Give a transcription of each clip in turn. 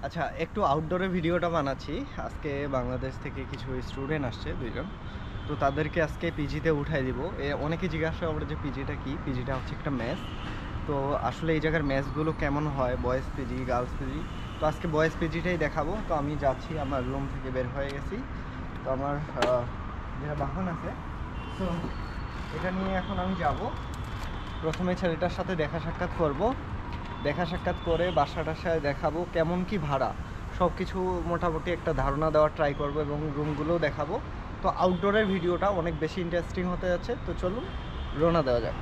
আচ্ছা, একটু আউটডোরে ভিডিওটা বানাচ্ছি। আজকে বাংলাদেশ থেকে কিছু স্টুডেন্ট আসছে ২ জন। তো তাদেরকে আজকে পিজিতে উঠাই দিব। অনেকে জিজ্ঞাসা করে যে পিজিটা কি? পিজিটা হচ্ছে একটা মেস। তো আসলে এই জায়গার মেসগুলো কেমন হয়, বয়েজ পিজি, গার্লস পিজি। তো আজকে বয়েজ পিজিটাই দেখাবো। তো আমি যাচ্ছি, আমার রুম থেকে বের হয়ে গেছি। তো আমার যেটা বাহন আছে, তো এটা নিয়ে এখন আমি যাব। প্রথমে ছেলেটার সাথে দেখা সাক্ষাৎ করব। দেখা সাক্ষাৎ করে বাসা টাসায় দেখাবো কেমন কি ভাড়া, সব কিছু মোটামুটি একটা ধারণা দেওয়ার ট্রাই করব এবং রুমগুলোও দেখাবো। তো আউটডোরের ভিডিওটা অনেক বেশি ইন্টারেস্টিং হতে যাচ্ছে। তো চলুন রওনা দেওয়া যাক।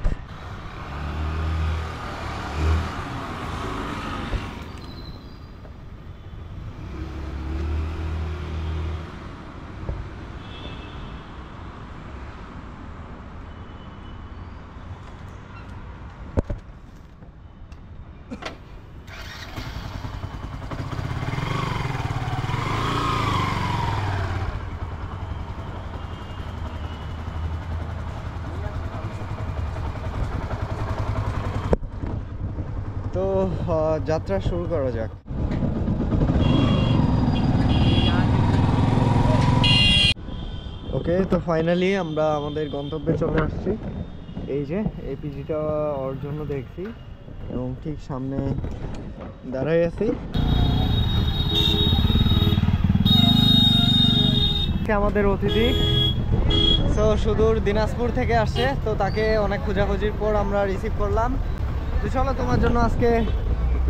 তো যাত্রা শুরু করা যাক। ওকে, তো ফাইনালি আমরা আমাদের গন্তব্যে চলে আসছি। এই যে এই পিজিটা ওর জন্য দেখছি এবং ঠিক সামনে দাঁড়াই আছি। আমাদের অতিথি সুদূর দিনাজপুর থেকে আসছে, তো তাকে অনেক খোঁজাখুঁজির পর আমরা রিসিভ করলাম। তো চলো তোমার জন্য আজকে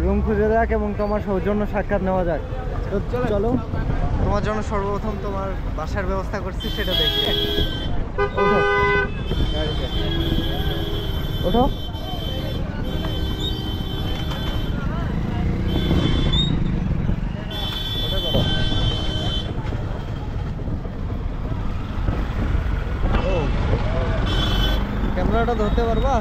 রুম খুঁজে যাক এবং তোমার সৌজন্য সাক্ষাৎ নেওয়া যাক। তো চলো, তোমার জন্য সর্বপ্রথম তোমার বাসার ব্যবস্থা করছি, সেটা দেখি। ওঠো গাড়িতে, ওঠো। ক্যামেরাটা ধরতে পারবা?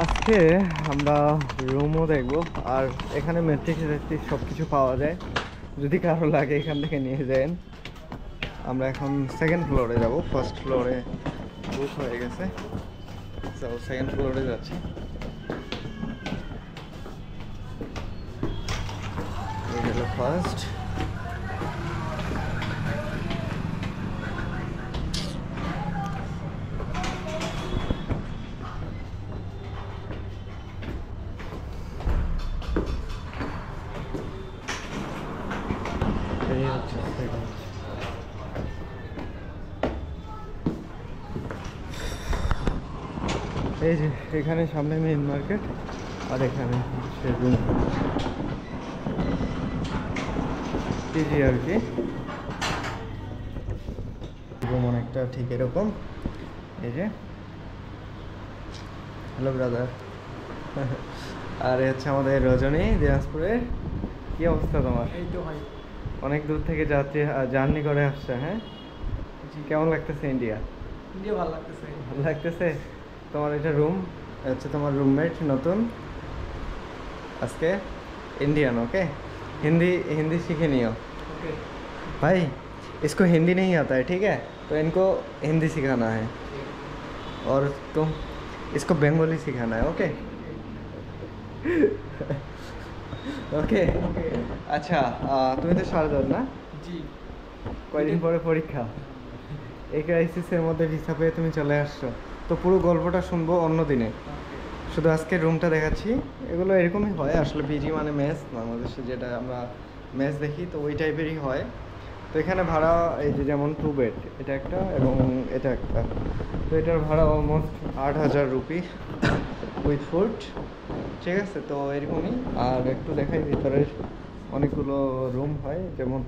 আজকে আমরা রুমও দেখবো, আর এখানে ম্যাট্রিক্স সব কিছু পাওয়া যায়। যদি কারো লাগে এখান থেকে নিয়ে যান। আমরা এখন সেকেন্ড ফ্লোরে যাব, ফার্স্ট ফ্লোরে বুক হয়ে গেছে। তো সেকেন্ড ফ্লোরে যাচ্ছি। এই হলো ফার্স্ট। এই হচ্ছে সেকেন্ড। এই যে এখানে সামনে মেইন মার্কেট, আর এখানে সে রুম পিজি আর কি। রুম অনেকটা ঠিক এরকম। এই যে হ্যালো ব্রাদার। আর হচ্ছে আমাদের রজনী, দিনাজপুরের। কি অবস্থা তোমার? এই তো ভাই, অনেক দূর থেকে যাত্রী জার্নি করে আসছে। হ্যাঁ, কেমন লাগতেছে ইন্ডিয়া? ইন্ডিয়া ভালো লাগতেছে। ভালো লাগতেছে। তোমার এটা রুম, হচ্ছে তোমার রুমমেট নতুন আজকে इंडियन। ओके, हिंदी हिंदी सीखे नहीं हो ओके भाई? इसको हिंदी नहीं आता है, ठीक है? तो इनको हिंदी सिखाना है और तुम इसको बंगाली सिखाना है। ओके ओके अच्छा, তুমি তো শারদার না? জি, কয়দিন পরে পরীক্ষা। এই ক্রাইসিসের মধ্যে ভিসা পেয়ে তুমি চলে আসছো। তো পুরো গল্পটা শুনবো অন্য দিনে, শুধু আজকে রুমটা দেখাচ্ছি। এগুলো এরকমই হয় আসলে, পিজি মানে মেস, বাংলাদেশে যেটা আমরা মেস দেখি তো ওই টাইপেরই হয়। তো এখানে ভাড়া এই যে যেমন 2 বেড, এটা একটা এবং এটা একটা। তো এটার ভাড়া অলমোস্ট 8,000 রুপি উইথ ফুড। ঠিক আছে, তো এরকমই। আর একটু দেখাই ভিতরের অনেকগুলো রুম হয়, যেমন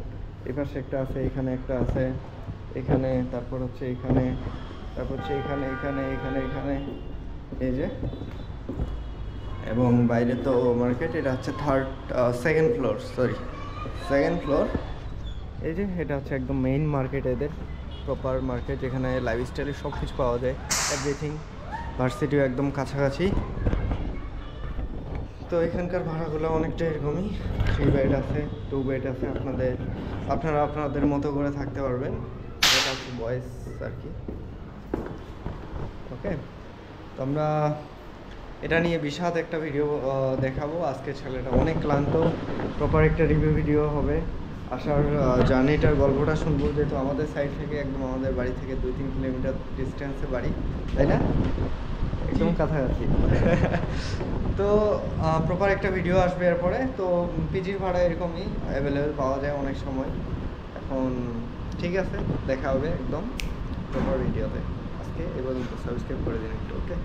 এই পাশে একটা আছে, এখানে একটা আছে, এখানে, তারপর হচ্ছে এখানে, তারপর হচ্ছে এখানে এখানে এখানে এখানে এই যে, এবং বাইরে তো মার্কেট। এটা হচ্ছে সেকেন্ড ফ্লোর। এই যে এটা হচ্ছে একদম মেইন মার্কেট, এদের প্রপার মার্কেট, যেখানে লাইফস্টাইলের সব কিছু পাওয়া যায়, এভরিথিং। ভার্সিটিও একদম কাছাকাছি। তো এখানকার ভাড়াগুলো অনেকটা এরকমই, 3 বেড আছে, 2 বেড আছে। আপনারা আপনাদের মতো করে থাকতে পারবেন। এটা হচ্ছে বয়েজ আর কি। ওকে, তো আমরা এটা নিয়ে বিশাল একটা ভিডিও দেখাবো আজকে। ছেলেটা অনেক ক্লান্ত, প্রপার একটা রিভিউ ভিডিও হবে। আসার জার্নিটার গল্পটা শুনবো, যেহেতু আমাদের সাইড থেকে একদম, আমাদের বাড়ি থেকে 2-3 কিলোমিটার ডিস্টেন্সে বাড়ি, তাই না? একদম কাছাকাছি। তো প্রপার একটা ভিডিও আসবে এরপরে। তো পিজির ভাড়া এরকমই অ্যাভেলেবেল পাওয়া যায় অনেক সময়। এখন ঠিক আছে, দেখা হবে একদম প্রপার ভিডিওতে। আজকে এবার সাবস্ক্রাইব করে দিন একটু, ওকে।